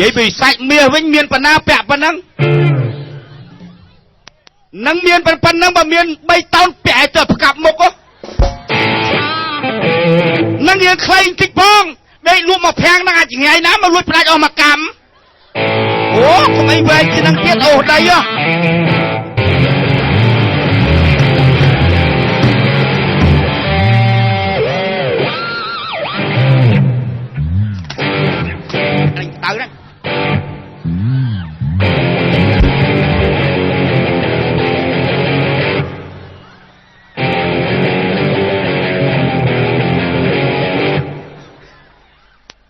vậy vì sạch mía với miền Pà Na bẹ Pà Nâng nâng miền Pà Nâng và miền bay tao bẹ trở cặp một á nâng yên khay kích bong đây luôn mà phèn đang chỉ ngày nào mà luôn phải ở mà cắm ủa không ai về chỉ năng tiết ở đây á anh tới đấy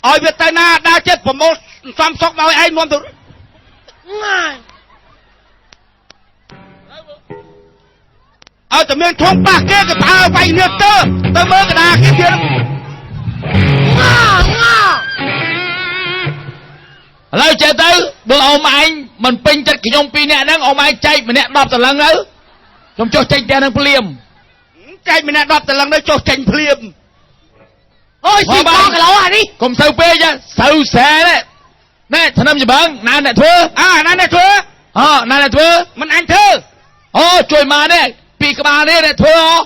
ôi Việt Tây Na đã chết của một xóm sóc vào ai luôn thôi tụi mình thong bạc kia cái tao bay nước tơ mơ cái đà kia kia lời chạy tới được ông anh mình pin chất cái trong pin nè đang ông anh chạy mình nè đọc từ lần nữa trong cho tranh ra đang liềm chạy mình nè đọc từ lần nữa cho tranh liềm ôi xin con cái lỗ à đi cùng sâu bê chứ sâu xe đấy nè thằng năm gì bắn nan nè thưa nan nè thưa nan nè thưa mình anh thưa trời mà nè pi cái ba nè thưa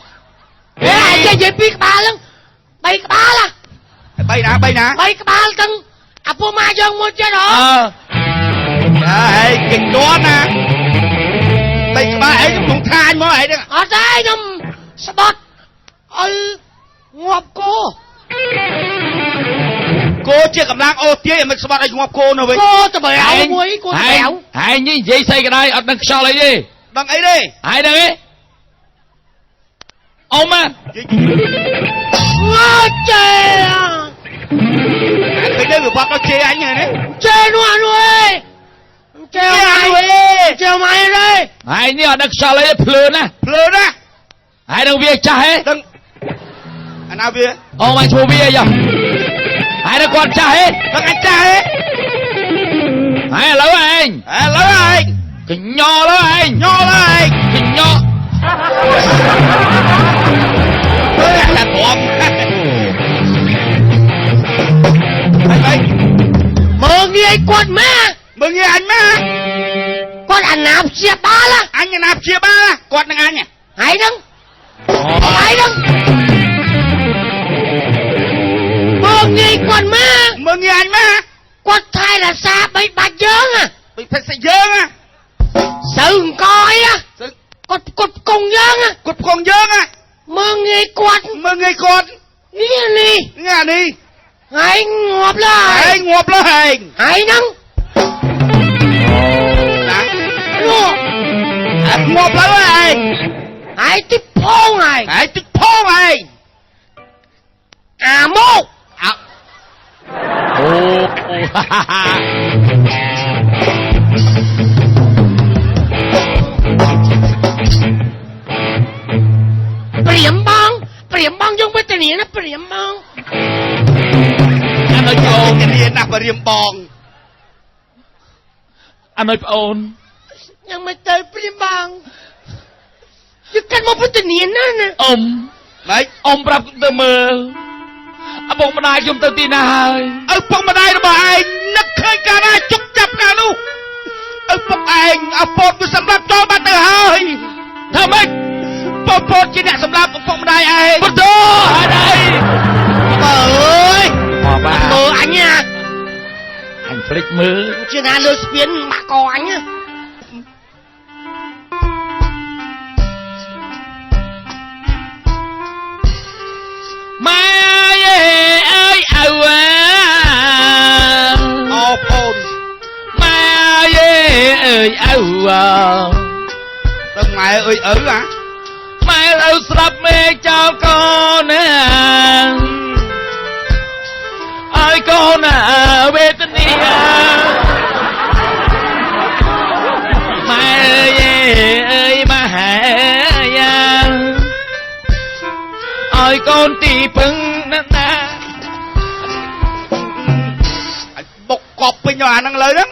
ai chơi gì pi cái ba lắm bay cái ba là bay nè bay cái ba cưng po ma dân mua chơi đó đấy kịch đó nè bay cái ba ấy cũng không tha anh mới ấy đấy ở đây nằm spot ơi ngọc cô chưa cầm lang ô tía mình spot anh ngọc cô nữa vậy cô tao bèo muối cô bèo hai như vậy xây cái này ở đằng sau lại đi đằng ấy đi hai đằng ấy ông à ngó chè cái đây vừa bắt nó chê anh này đấy chê nó anh ơi chê mày đây hai như ở đằng sau lại plơ nè hai đằng bia cha hết đằng anh nào bia ông mày thua bia giờ hai đứa con cha hết đằng anh cha hết hai lỡ anh cái nho đó anh cái nho là con mừng nghe con má mừng nghe anh má con anh nạp chia ba là anh nạp chia ba con thằng anh à hãy đừng mừng nghe con má mừng nghe anh má con thai là xa bị bà dớn à bị thật sự dớn à sự coi á con con dớn á con dớn à mừng nghe con nghe đi hãy ngọp lại hãy nâng ngọp lại hãy tiếp phong này mô Priệm bong dung với tên này nó priệm bong anh nói cho cái này nạp vào riêng bong anh nói ôn nhưng mà tới priệm bong chứ cần một cái tên này nè ông bạp tơ mơ bông mà đai chúng tơ tin ai bông mà đai nó bà anh nấc khơi cả ra chúc chập cả luôn bông anh bột tôi sắm lắp cho bà tơ hơi thơm anh bột chỉ đã sắm lắp của bông mà đai anh bột đó ở đây ơi mơ anh nha anh flick mơ chưa nào lừa biến mà có anh á mai ơi âu mai ơi âu đừng mày ơi à mai đâu sắp mê cho con ơi con về tình đi mai ơi mà ơi con tì phưng na bọc cọp bên nhà năng lời lắm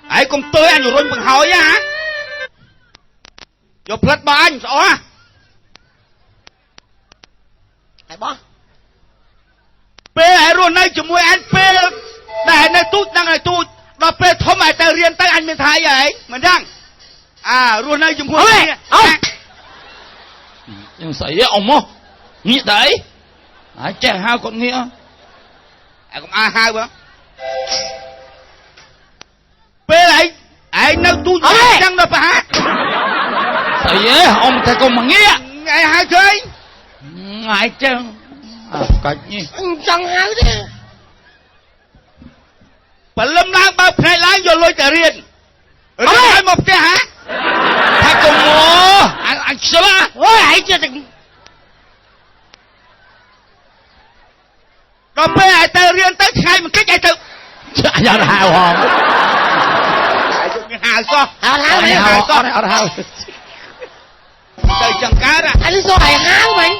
ấy con tới anh rồi bằng hỏi á vô plật ba anh rõ à hãy bó bê hãy rồi nay chỉ mua anh bê តែនៅទូចហ្នឹងឯទូចដល់ពេលធំឯទៅរៀនទៅអញមានថាអីហ៎មិនដឹងរស់នៅជាមួយគ្នាยังใส่เอาหมองี้ได้แจ้งหาคนงี้ឯកុំហៅបើពេលឯនៅទូចចឹងដល់ប្រហាใส่ông thầy con màงี้ឯហៅឃើញngại chân cách nhỉ ចង់ហៅទេ បលឹមឡើងបើផ្នែកឡើងយកលុយទៅរៀនឲ្យមកផ្ទះហ៎ thầy con mò anh sao á អូយឯងចិត្តដល់ពេលឯទៅរៀនទៅថ្ងៃមិនកិច្ចឯទៅ อย่าหาวหอม ហៅសោះ ហៅហៅ เอาទៅចង្កើត អានេះសោះឯងហៅវិញ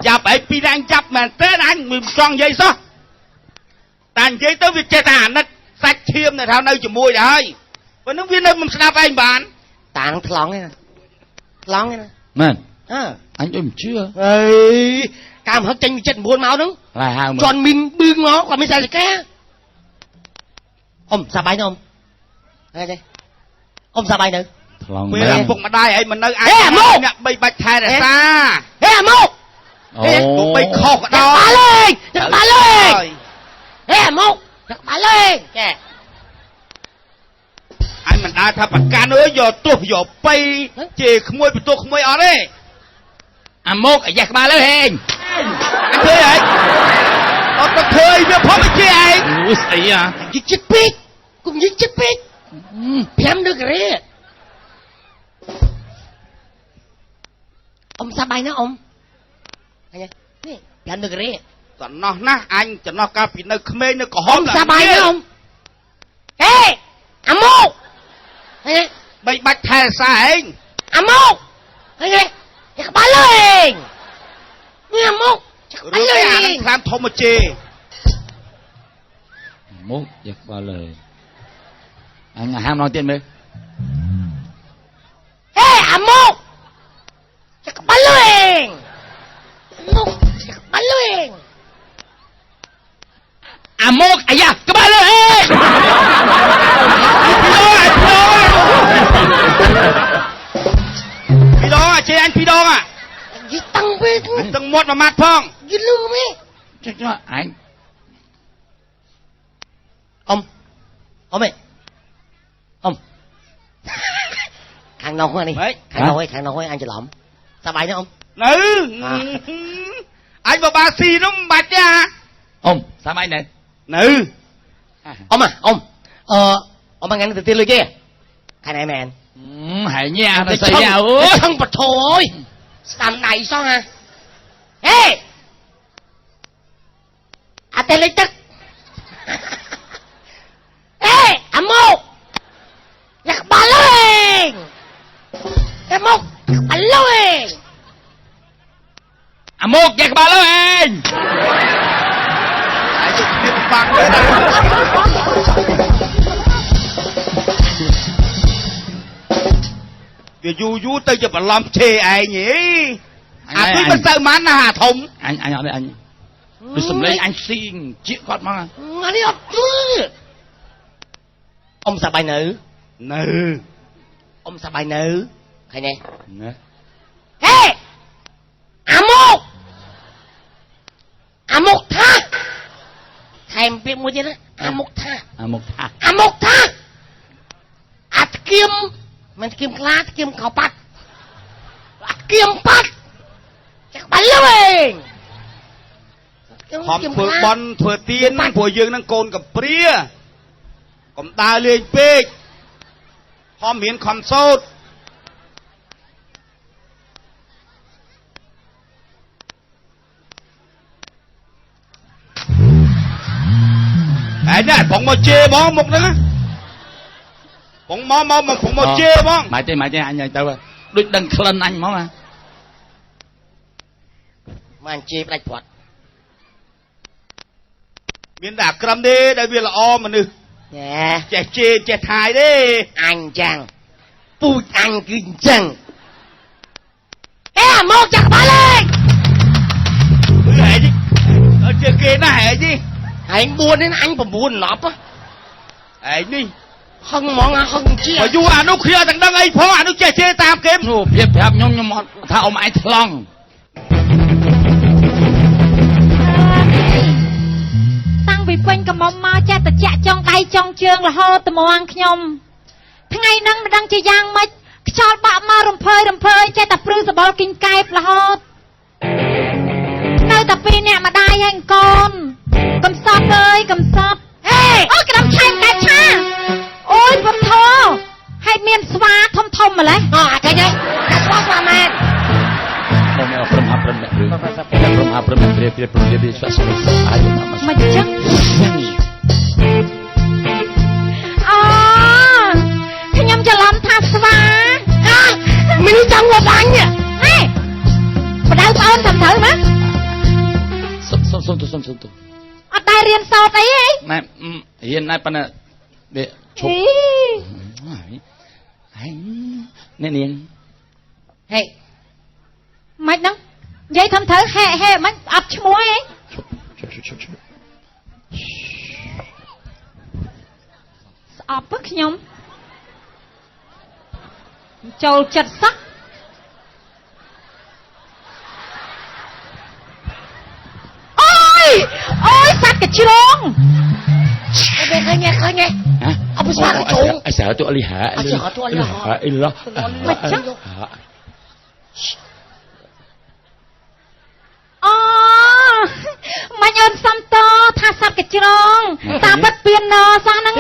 ចាប់ឯពីរអញចាប់មែនទេអញមិនចង់និយាយសោះតែនិយាយទៅវាចេះតែអាណិតសាច់ឈាមនៅថានៅជាមួយទៅហើយប៉ុន្តែវានៅមិនស្ដាប់ឯងបាន តាំងថ្លង់ឯណាថ្លង់ឯណា man អើ anh tôi chưa អើយកាមហឹកចេញពី79មកហ្នឹង là hao ជន់មីនប៊ឺងមកគាត់មានតែកែអ៊ំសប្បាយណាអ៊ំហេទេអ៊ំសប្បាយនៅ lòng ពេលឪពុកម្ដាយឯងមិននៅអាចអ្នកបីបាច់ថែរក្សា ហេអាមក ồ ទោះបីខុសក៏ដោយ បាលេងទឹកបាលេងហេអាមកទឹកបាលេងកែ អញមិនដើរថាប្រកាន់អើយយកទោះយកបីជេរក្មួយបន្ទោះក្មួយអត់ទេ à mốt à giặc ba lớn hen អញឃើញហ៎អត់ទៅឃើញវាផងមិនជេរឯង ui xì à យិចិត្តពេកគុំយិចិត្តពេក5ដឹករេអ៊ំសប្បាយណាអ៊ំអញនេះ5ដឹករេ តំណោះណាស់អញចំណោះកាលពីនៅក្មេងនៅក្រហ អ៊ ម ំសប្បាយណាអ៊ំហេអាមកហេ បីបាច់ថែរក្សាឯង អាមកហេទឹកបាលេងនេះអាមកទឹកបា រឿង លេ អានឹង ង ខ្លាំងធំមកជេរ mốt giặc ba lời anh ham nói tiền mấy ហេអាមកទឹកបាលេងមកទឹកបាលេង à mốt à giặc cái ba lớn hen ពីរដងជេរអញពីរដង យិតាំងពេក ទាំងមាត់មួយម៉ាត់ផង យិលឺមេ chắc cho anh អ៊ំអ៊ំឯអ៊ំខាងនោះនេះខាងនោះឯងអញច្រឡំសប្បាយណាអ៊ំ នៅអញបបាស៊ីនោះមិនបាច់ទេ ông sao mày này នៅ អ៊ំអ៊ំអ៊ំថ្ងៃនេះទៅទៀតលុយគេខាងណែមែន hãy nhà nó xây nhà ឆឹងបថោអើយស្ដាំដៃសោះហ่าហេអត់ទេលេខទឹកហេអាមកយ៉ាក់បាលេងអាមកបាលេង à mốt giặc ba lớn hen អាយុមានបាក់ទៅណាវាយូរទៅជាបន្លំជេរឯងហីអាពីមិនទៅម៉ានណាអាធំ anh ở đây anh được sầm lên anh xin chịu con mà អានេះអត់ជឿអ៊ំសប្បាយនៅ នៅ អ៊ំសប្បាយនៅឃើញទេ nè ហេអាមកថាថែមពាក្យមួយទៀតណាអាមកថា à một thằng អាមកថាអាថ្កៀមមិនថ្កៀមខ្លាថ្កៀមខោប៉ាត់អាថ្កៀមប៉ាត់ចាក់បាល់លេង ខំធ្វើបន់ធ្វើទៀនព្រោះយើងនឹងកូនកំព្រាកុំដើរលេងពេកខំរៀនខំសូត្រឯនេះបងមកជេរបងមុខហ្នឹងបងមកបងមកជេរបង mày chơi anh này taoដូចដឹងក្លិនអញហ្មងណា មិនជេរផ្ដាច់ព្រាត់ មានតែអាក្រឹមទេដែលវាល្អមនុស្ស ណែ ចេះជេរចេះថាយទេ អញចឹងពូជអញគឺអញ្ចឹងហេមកចាក់បាល់លេង ហែជីអត់ជឿគេណាហែជី anh buồn đến anh mà buồn nọp á anh đi không món à không chia mà dù nó kia thằng đang ấy phó nó chơi tam kiếm នោះភាពប្រាប់ខ្ញុំអត់ថាអ៊ំឯងថ្លង់ តាំងពីពេញកំមុំមកចេះតែចាក់ចង់ដៃចង់ជើងរហូតត្មងខ្ញុំថ្ងៃហ្នឹងមិនដឹងជាយ៉ាងម៉េចខ្យល់បាក់មករំភើយចេះតែព្រឺសបល់គិញកែបរហូតនៅតែពីរអ្នកម្ដាយហើយកូនកំសត់អើយកំសត់ហេអូក្តាំឆៃកែបឆាអូយពុទ្ធោហើយមានស្វាធំម្ល៉េះ à cái đấy cái quá mà បងអព្រមហាព្រមអ្នកព្រឹងព្រមហាព្រមអ្នកព្រាព្រាស្វាស្វាអាយមក មិនចឹងអូខ្ញុំច្រឡំថាស្វា mình trong một anh nhỉ ហេបដៅប្អូនតាមត្រូវមក សុំទៅ អត់ដែររៀនសោតអីហី ណែរៀនណែប៉ុណ្ណាវាឈប់ហើយអ្នកនាង hey មិនហ្នឹងនិយាយធំត្រូវហេមិនអត់ឈ្មោះអី ឈប់ ស្អប់ពឹកខ្ញុំចូលចិត្តសោះអូយសត្វកជ្រង cái nghe ông sao cái chỗ អាសាទៅអលីហាអីឡោ មិនចឹងអូមិនអូនសំតថាសត្វកជ្រងតាមពិតពៀនណសោះហ្នឹង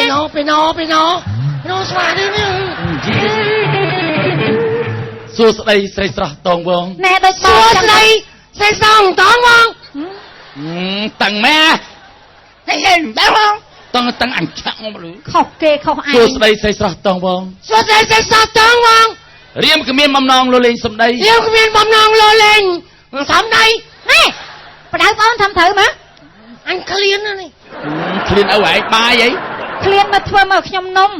nó xóa đi nè សួស្ដីស្រីស្រស់តងបង ណែដូចមក xóa đây sẽ xong toán không តាំងម៉ែ thấy hình béo không តាំងអញឆាក់មកលឺ ខុសគេខុសឯ សួ ង ស្ដីស្រីស្រស់តងបង xóa đây sẽ xong toán không រៀមគ្មានបំណងលលេងសំដី yêu cái viên bom non lô lên thắm đây ហេបដៅប្អូនធ្វើត្រូវមក anh clean này ឃ្លានអីឯងបាយអី ឃ្លានមកធ្វើមកខ្ញុំនំ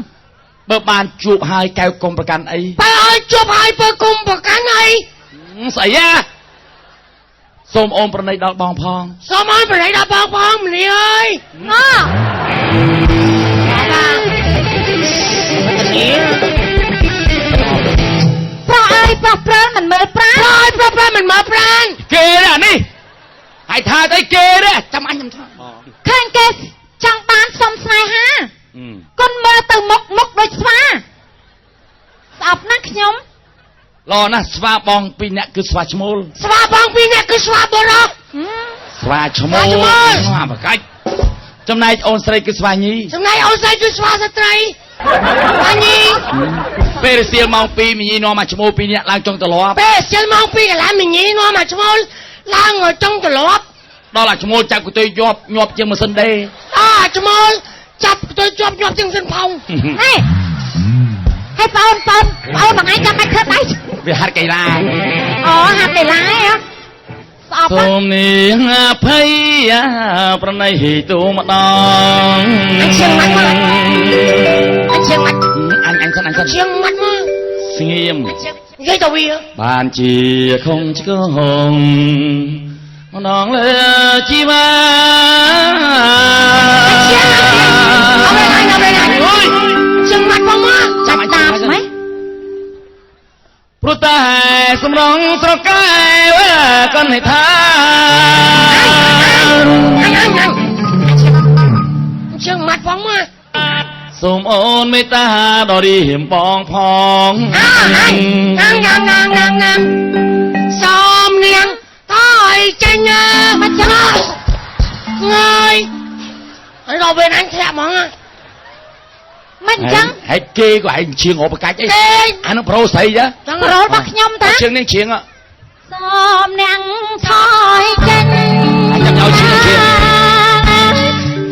បើបានជួបហើយកែវកុំប្រកាន់អី bà ơi chụp hai bơ cùng vào cái này ស្អីយ៉ាសូមអូនប្រណីដល់បងផង sao mai bà lấy ra bao bom nè ơi ណ៎ ប្រអើយប្រោះព្រើនមិនមើលប្រាណ rồi bà mình mở plan គេណានេះហើយថាទៅគេទេចាំអញខ្ញុំថា ឃើញគេចង់បានសុំស្នេហាគុនមើលទៅមុខដូចស្វាស្អប់ណាស់ខ្ញុំ ឡណាស់ស្វាបងពីរអ្នកគឺស្វាឈ្មោល xóa bong pin nè cứ xóa bơ đó ស្វាឈ្មោលបកាច់ចំណែកអូនស្រីគឺស្វាញី hôm nay ông say cứ xóa ra đây anh đi ពេលសៀលម៉ោង2មីញីនាំមកឈ្មោលពីរអ្នកឡើងចុងត្រឡប់ bé chân mong pin là mình nhí nó mà chúng tôi la ngồi trong cái lốp ដល់អាឈ្មោលចាប់ទៅញាប់ជាងម៉ាស៊ីនដេ chúng tôi chập tôi chọc chọc chân sân phong ហេហើយប្អូនបងឯងចាំបាច់ធ្វើដៃ វាហាត់កីឡា អូហាត់កីឡាហ៎ស្អប់ សូមនាងអភ័យប្រណីទូម្ដង anh chiêng mắt mà អញសិន chiêng mắt mà ស្ងៀម gây tàu bia បានជាខំឆ្កងម្ដងលើជីវ៉ា เอาไปไหนเฮ้ยเชียงมัดมา ចាំតាបម៉េះ ព្រោះតែសម្រងស្រកែវកនហេថា anh chiêng mặt phóng mà សូមអូនមេត្តាដល់រៀមបងផង anh xóm niềng thôi chanh mà chẳng ngơi ở đâu bên anh thẹm mong à មិនចឹង ហើយគេក៏ឯងឈៀងអបកាច់អីអានឹងប្រូស្អីចា chẳng ប្រូលរបស់ខ្ញុំតា ឈៀងនេះឈៀង សូមអ្នកថយចេញ ចាំឲ្យឈៀង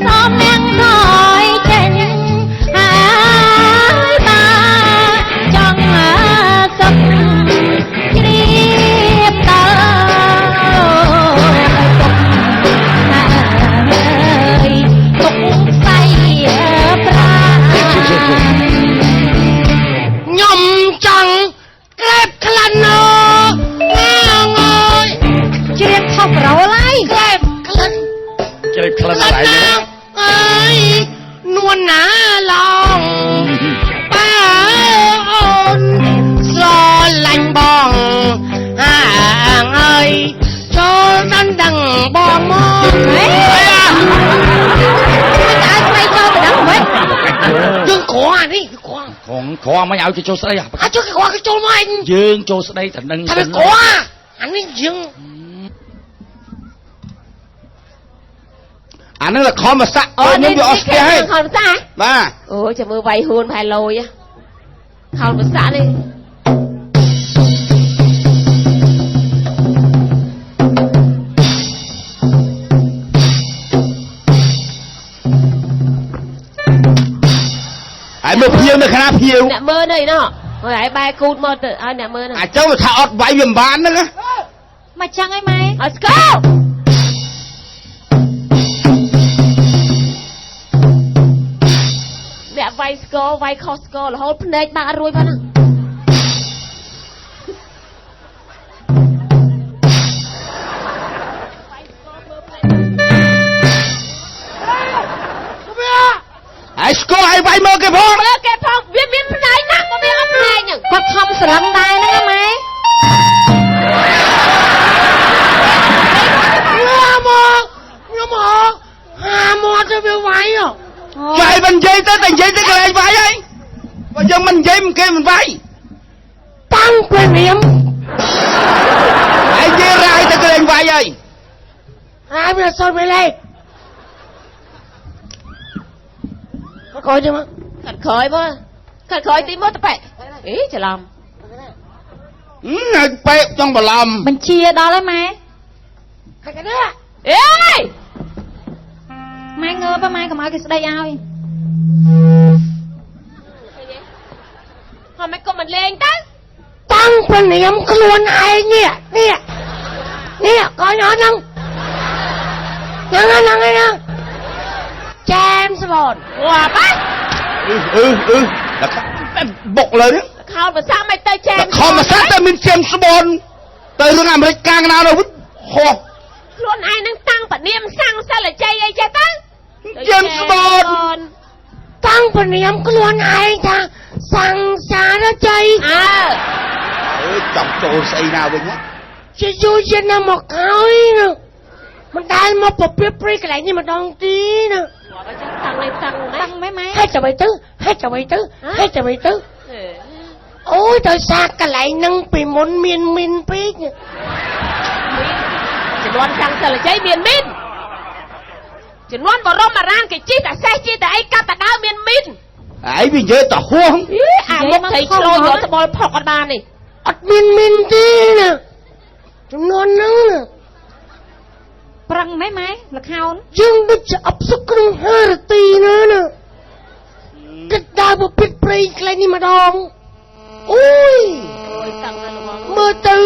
សូមអ្នកថយចេញហើយបានចង់សុខជ្រាបតើទុកស្័យប្រា nhom chẳng kẹp khăn nơ ngang ơi ជ្រាបខុសប្រូលហើយ kẹp khăn ជិះក្លិនស្អី khăn ហើយចូលដល់ដឹងបងមក ហេមិនឲ្យស្រីចូលទៅដឹងមិន យើងក្រនេះគឺក្រ ខំមិនឲ្យទៅចូលស្ដី អាចជួយក្រគឺចូលមកអញ យើងចូលស្ដីតែនឹង ថាវាក្រអានេះយើង អានឹងខំមកសាក់អូនខ្ញុំវាអស់ស្ទះហេ ខលភាសា បាទ អូចាំមើលវាយហួនផែលយខលភាសានេះ ហើយមើលភៀវនៅខាងភៀវ អ្នកមើលនេះណោះហើយឯបែគូតមកទៅឲ្យអ្នកមើលនោះ អាចទៅថាអត់វាយវាមិនបានហ្នឹងណា មកចឹងអីម៉ែអត់ស្គាល់អ្នកវាយស្គរវាយខុសស្គររហូតភ្នែកបាក់រួយបាត់ហ្នឹង ហើយស្គាល់ឲ្យវាយមើលគេផង មើលគេផងវាមានភ្នែកណាស់ក៏វាអត់ភ្នែកហ្នឹងគាត់ខំស្រឹងដែរហ្នឹងម៉ែ ខ្ញុំមកហាមកទៅវាវាយ វាយមិននិយាយទៅតែនិយាយទៅកន្លែងវាយហើយបើយើងមិននិយាយគេមិនវាយ តាំងព្រះនាម ហើយនិយាយរាយទៅកន្លែងវាយហើយ ហើយវាសល់វាលេមកក្រោយទៅមក កាត់ក្រោយមើលកាត់ក្រោយទីមកទៅប៉ែអីច្រឡំ ហើយពេកចង់បន្លំ បញ្ជាដល់ហើយម៉ែ ហើយកណ្ដា អេម៉ែងើបម៉ែកុំឲ្យគេស្ដីឲ្យហ៎ម៉ែកុំមិនលេងទៅ តាំងព្រះនាមខ្លួនឯងនេះកូនអត់ហ្នឹងហ្នឹងចែមស្បន វ៉ាប៉ា បុកលើនេះ ខោភាសាមិនទៅចែម ខំមកសាក់តែមានជាមស្បនទៅរឿងអាមេរិកកាំងណានោះហោះ ខ្លួនឯងនឹងតាំងពនាមសាំងសិលជ័យអីចេះទៅ ជាមស្បន តាំងព្រះនាមខ្លួនឯងថាសង្សារជ័យ អើ អើយចាប់ចូលស្អីណាវិញណា ជាយូរជាណាមកហើយណាមិនដែលមកពព្រាបព្រីកន្លែងនេះម្ដងទីណា តាំងនេះតាំងណាតាំងម៉ែម៉ែ ហេតុអ្វីទៅអូយដោយសារកន្លែងហ្នឹងពីមុនមានមីនពេក ចំនួនតាំងសិលជ័យមានមីនចំនួនបរមអារាមគេជីតែសេះជីតែអីកាត់តែដើមមានមីន ហើយវានិយាយតហួង អាមុខថៃឆ្លោយកត្បល់ផុកអត់បាននេះ អត់មានមីនទេណាចំនួនហ្នឹងណា ប្រឹងម៉ែម៉ែលខោន យើងដូចជាអបសុកក្នុង5នាទីណាគិតដើរមកពិតព្រៃកន្លែងនេះម្ដងអូយ អូយតាំងហើយលោក មើលទៅ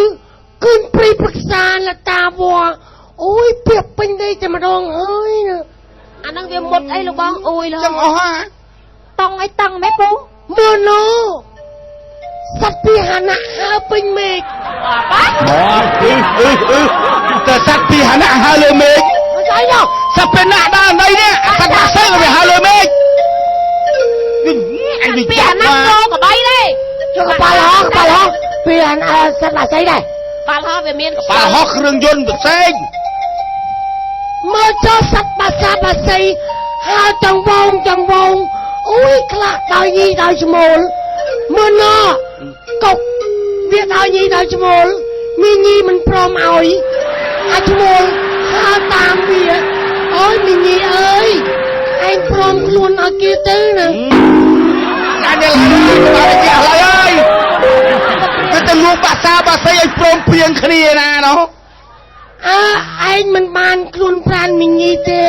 គឺព្រៃប្រឹក្សាលតាវ៉ាអូយពីពេញដីតែម្ដងហើយណា អាហ្នឹងវាមុតអីលោកបងអូយលោក ចឹងអស់ហើយ តង់អីតង់ម៉ែពូ មើលណូសត្វពីហណៈហើពេញមេឃ ប៉ា តែសត្វពីហណៈហើលើមេឃ មិនស្អីទេ សត្វពីណាដល់ណីនេះសត្វបាក់សើក៏វាហើលើមេឃអញនិ ពី យាយ អាហ្នឹងរោកបីទេ ចូលកប៉ាល់ហោះពីហណៈសត្វបាក់ស្អីដែរ បាល់ហោះវាមាន បាល់ហោះគ្រឿងយន្តផ្សេង មើលចូលសត្វបាក់ស្អីហើចង្វងអូយខ្លះដោយញីដោយឈ្មោលមើលណោកុកវាដោយញីដោយឈ្មោលមានញីមិនព្រមឲ្យអាឈ្មោលហើតាមវាអូយមានញីអើយឯងព្រមខ្លួនឲ្យគេទៅណា អញឡើយទៅជាឡើយគឺទៅលួងបាសាបាសីឲ្យព្រមព្រៀងគ្នាណាណោះ ឯងមិនបានខ្លួនប្រានមីញីទេ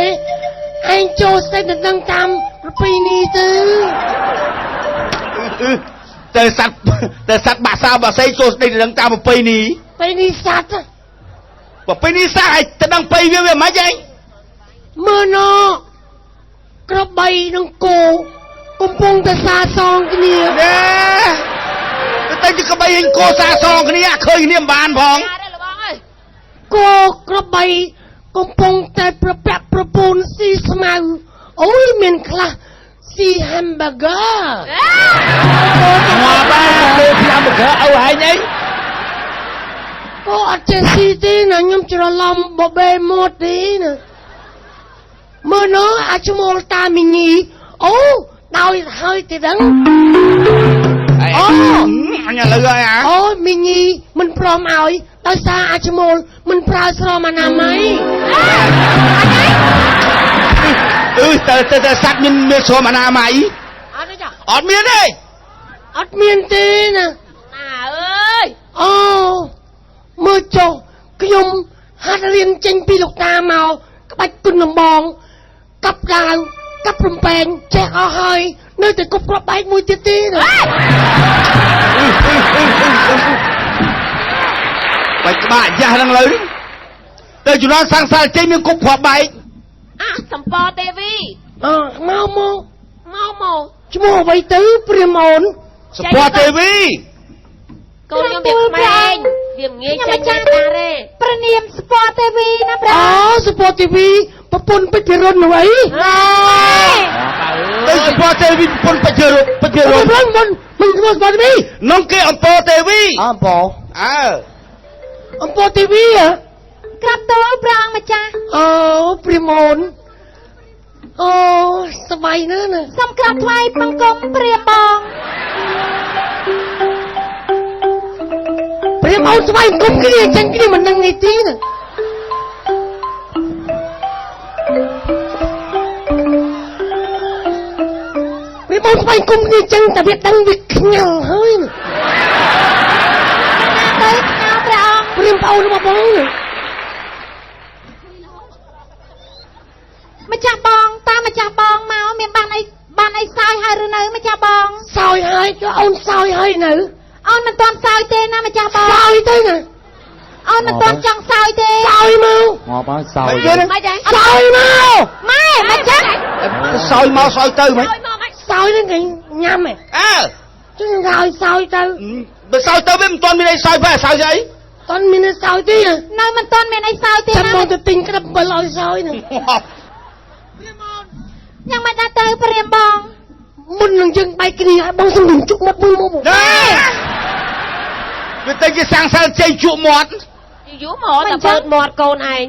ឯងចូលស្ទេទៅដឹងតាមប្រពៃណីទៅ តែសត្វបាក់សាបាសីចូលស្ដីទៅដឹងតាមប្រពៃណី ប្រពៃណីសត្វ ប្រពៃណីសាឲ្យទៅដឹងប្រពៃវាមិនអី មើលណោក្របីនឹងគោកំពុងតែសាសងគ្នា ណែទៅជាក្បីហិញគោសាសងគ្នាឃើញគ្នាមិនបានផង អានេះលោកបងអើយ គោក្របីកំពុងតែប្រពាក់ប្រពូនស៊ីស្មៅអូយមានខ្លះស៊ី hamburger មកបានទៅពីហាំប៊ឺហ្គឺឲ្យហែងអី គ អូអត់ចេះស៊ីទេណាខ្ញុំច្រឡំបបេមាត់ទេណាមើលណោះអាឈ្មោលតាមីងីអូដោយហើយទេដឹងអូ អញឥឡូវហើយអា អូមីងីមិនព្រមឲ្យដោយសារអាឈ្មោលមិនប្រើស្រោមអនាម័យ ទៅសัตว์មានស្រោមអនាម័យ អត់ទេចា អត់មានទេ អត់មានទេណា ណាអើយ អូមើលចុះខ្ញុំហាត់រៀនចេញពីលោកតាមកក្បាច់គុណដំបងកាប់ដាវកាប់រំពេងចេះអស់ហើយនៅតែគប់គ្រាប់បែកមួយទៀតទេណា បាច់ក្បាច់យ៉ាស់ហ្នឹងលើទៅជំនាន់សាំងសាលចេញមានគប់គ្រាប់បែក អាសម្ពរទេវី មកឈ្មោះអ្វីទៅព្រាហ្មណ៍ សពតទេវី កូនខ្ញុំវាក្មេងវាងាយចេញចាស់តាទេព្រះនាមស្ពរទេវីណាព្រះ អូសពតទេវីប្រពន្ធពេជ្ររុនអ្វី ទៅសពតទេវីពុនបច្ចុប្បន្នមិនឈ្មោះសពតទេវី នំគេអំពរទេវី អំព អើ អំពទេវីហ៎ ក្រាបទូលព្រះអង្គម្ចាស់ អូព្រាហ្មណ៍អូសบายណាស់ណា សូមក្រាបថ្វាយបង្គំព្រះបង ព្រាហ្មណ៍ស្វែងគុំគ្នាចឹងគ្នាមិនដឹងនេះទីណាព្រាហ្មណ៍ស្វែងគុំគ្នាចឹងតែវាដឹងវាខ្ញាល់ហើយណា ទៅស្នាព្រះអង្គ ព្រាហ្មណ៍ប្អូនរបស់បងណា ម្ចាស់បងតាមម្ចាស់បងមកមានបានអីសោយហើយឬនៅម្ចាស់បង សោយហើយក៏អូនសោយហើយនៅ អូនមិនទាន់សោយទេណាម្ចាស់បង សោយទៅណា អូនមិនទាន់ចង់សោយទេស ោយមក មកបានសោយ មិនទេ សោយមក ម៉ែមិនចឹង សោយមកសោយទៅមិន សោយនឹងគេញ៉ាំហ៎ អើ ចឹងសោយទៅ បើសោយទៅវាមិនទាន់មានអីសោយបែរសោយអី តន់មានសោយទេណា នៅមិនទាន់មានអីសោយទេ ចាំ ណា មកទៅទិញក្តាប់7ឲ្យសោយហ្នឹង យ៉ាងមិនដល់ទៅព្រាមបង មុននឹងយើងបែកគ្នាឲ្យបងសំរុំជុកមាត់មួយមក ណែវាទៅជាសាំងសាលចេញជក់មាត់ យូរមកតែបើកមាត់កូនឯង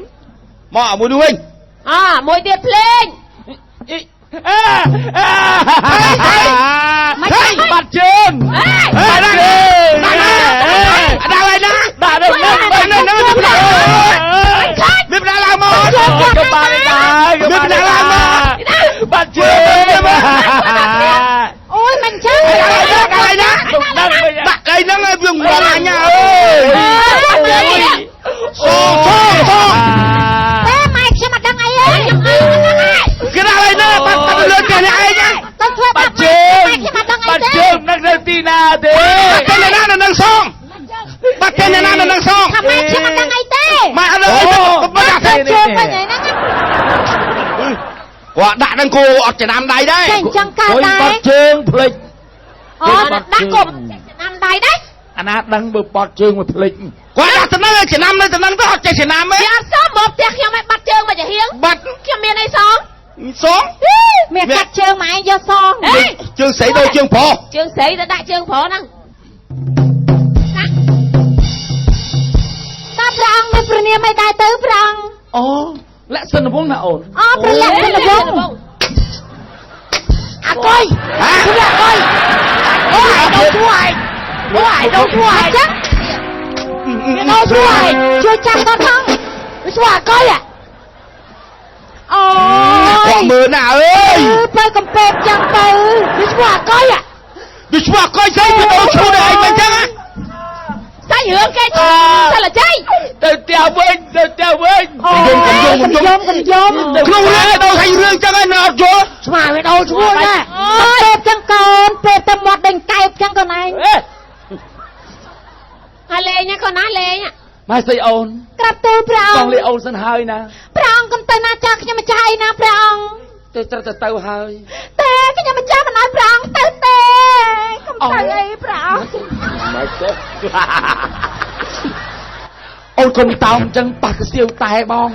មកអាមួយនេះវិញ មួយទៀតភ្លេង មិនបាត់ជើង បាត់ជើងដាក់ហើយណាដាក់ទៅនឹងមានបណ្ដាឡើងមក ក៏បានដែរក៏បានដែរបាត់ជើង អូយមិនចឹង ដាក់ហើយណា ដាក់វិញ ដាក់ហើយហ្នឹងឲ្យវាងល់អញអើយអូ តែម៉ែខ្ញុំអត់ដឹងអីទេ គេដាក់ហើយណាបាត់ទៅលើគេនេះឯង ទៅធ្វើបា បា ត់ ត់ ជើ ជើ ង ង ម៉ែខ្ញុំអត់ដឹងអី បាត់ ទេ ជើងនៅនៅទីណាទេ បាត់ទៅណានៅនឹងសងបាត់ទៅណានៅនឹងសង ថាម៉ែខ្ញុំអត់ដឹងអីទេ ម៉ែអត់ដឹងអីបាត់ទៅ ជើងវិញហ្នឹង គាត់ដាក់នឹងគូអត់ចំណាំដៃដែរ ចេញចឹងកើត អុយ ដែរ បាត់ជើងភ្លេច អូដាក់គុំឆ្នាំដៃដែរ អាណាដឹងបើបាត់ជើងមកភ្លេច គាត់ដាក់ទៅនឹងចំណាំនៅទៅនឹងទៅអត់ចេះចំណាំទេ វាអត់សមមកផ្ទះខ្ញុំឲ្យបាត់ជើងមកចាហៀង បាត់ ខ្ញុំមានអីសង សង មានកាត់ជើងម៉ែយកសង ជើងស្រីដូចជើងប្រុស ជើងស្រីទៅដាក់ជើងប្រុសហ្នឹងតាព្រះអង្គមានព្រះនាមអីដែរទៅព្រះអង្គ អូលក្ខសិនវងណាអូន អូព្រះលក្ខណ៍វង អាកុយ ហ៎ អាកុយអូយដល់ជួយ អូយដល់ជួយចឹងដល់ជួយចាំគាត់ផង ជួយអាកុយអា អូ គាត់មើលណាអើយ ទៅកំពេតចឹងទៅ ជួយអាកុយអា វាស្វាកុយស្អីវាដូរឈ្មោះឯងមិនចឹង សាច់រឿងគេសិលជ័យ ទៅផ្ទះវិញទៅផ្ទះវិញ ខ្ញុំក្នុងរឿងដូរឲ្យរឿងចឹងឯងនៅអត់យល់ ស្មាវាដូរឈ្មោះណា អូយពេតចឹងកូនពេតទៅមាត់ដេញកែបចឹងកូនឯងហើយលេងកូនណាលេង ម៉ែស្អីអូន ក្រាបទូលព្រះអ ច ង ង់ ค์ លេអូនសិនហើយណា ព្រះអង្គកុំទៅណាចាស់ខ្ញុំម្ចាស់អីណាព្រះអង្គ ទៅត្រូវទៅហើយ តែខ្ញុំម្ចាស់មិនឲ្យព្រះអង្គទៅទេកុំទៅអីព្រះអង្គ ម៉ែចេះអូនកុំតោងអញ្ចឹងប៉ះកសៀវតែបង